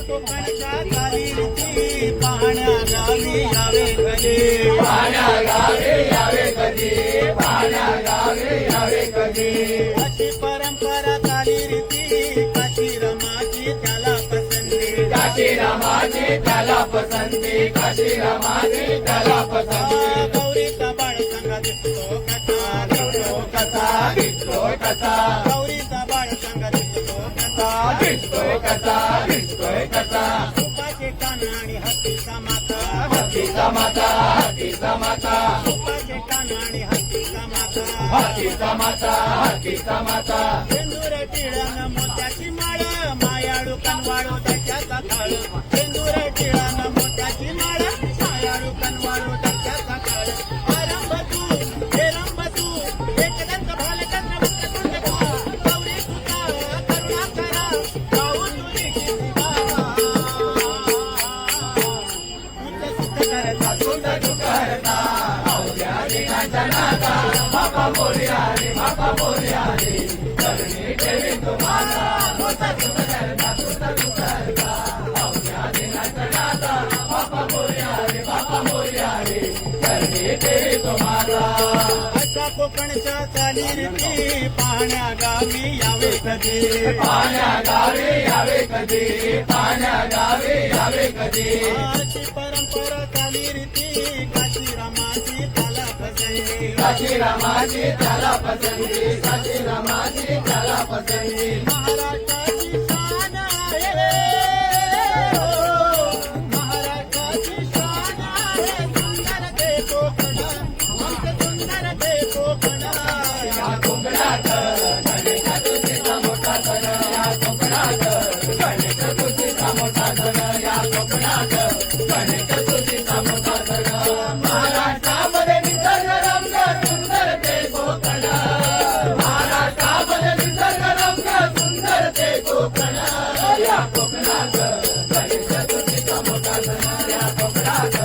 कोकणच्या चालीरीती पाहण्या गावी यावे कधी पाहण्या गावे यावे कधी पाहण्या गावे यावे कधी अशी परंपरा चालीरीती काशी रमाची त्याला पसंती काशी रमाची त्याला पसंती काशी रमाची त्याला पसंती गौरीचा बाळ संग दिसतो कसा दिसतोय कसा गौरीचा बाळ संग दिसतो कसा दिसतोय कसा दिसतोय कसा तुपाचे कान आणि हत्तीचा माता हत्तीचा माता हत्तीचा माता तुपाचे कान आणि हत्तीचा माता हत्तीचा माता हत्तीचा माता सेंदूर टिळानं मोत्याची माळ मायाळू कनवाळू त्याच्याचा थाळ सेंदूर टिळानं मोत्याची माळ मायाळू कनवाळू त्याच्याचा थाळ आरंभ तू हेरंब तू एकदंत भालचंद्र मुक्तकुंड तू गौरी सुता करुणाकरा गाऊ तुझी किती सुंदर करता अवघ्या दिनाच्या नाता बापा बोलया रे बापा बोलया रे करणी ठेवी तुम्हाला मोठा सुंदर करता अवघ्या दिनाच्या नाता बापा बोलया रे करणी ठेवी तुम्हाला अशा कोकणच्या चालीरीती पाहण्या गावी यावे कधी पाहण्या गावे यावे कधी पाहण्या गावे यावे कधी अशी परंपरा चालीरीती काशी रमाची त्याला पसंती काशी रमाची त्याला पसंती काशी रमाची त्याला पसंती महाराष्ट्राची शान आहे महाराष्ट्राची शान आहे सुंदर ते कोकण आमचे सुंदर ते कोकण या कोकणात गणेश तुझीचा मोठा सण या कोकणात गणेश तुझीचा मोठा सण या कोकणात गणेश तुझीचा मोठा सण महाराष्ट्रामध्ये निसर्ग रम्य सुंदर ते कोकण महाराष्ट्रामध्ये निसर्ग रम्य सुंदर ते कोकण या कोकणात गणेश तुझीचा मोठा सण या कोकणात